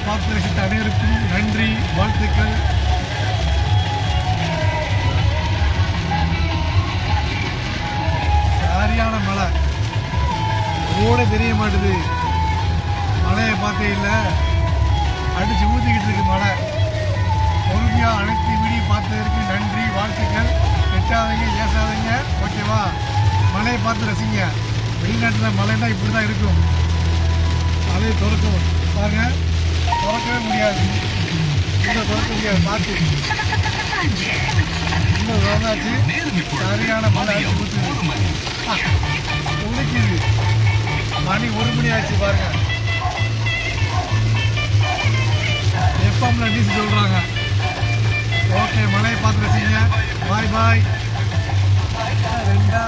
பார்த்து ரசித்த அனைவருக்கும் நன்றி, வாழ்த்துக்கள். சரியான மழை, ரோட தெரிய மாட்டுது. மழையை பார்க்க இல்லை, அடிச்சு ஊற்றிக்கிட்டு இருக்கு மழை. பொறுமையாக அனைத்து வீடியோ பார்த்ததற்கு நன்றி, வாழ்த்துக்கள். கெட்டாதீங்க, ஏசாதீங்க, ஓகேவா? மழையை பார்த்து ரசிங்க. வெளிநாட்டில் மழைன்னா இப்படி தான் இருக்கும். மழையை திறக்கும் பாருங்க, திறக்கவே முடியாது, இன்னும் திறக்க முடியாது. பார்த்து இன்னும் வந்தாச்சு. சரியான மழை அடிச்சு ஊற்றுது, உழைக்குது. மணி 1 மணி ஆச்சு பாருங்க. எஃப்எம்ல நியூஸ் சொல்கிறாங்க. ஓகே, மழையை பார்த்து ரசிங்க. பாய் பாய். ரெண்டா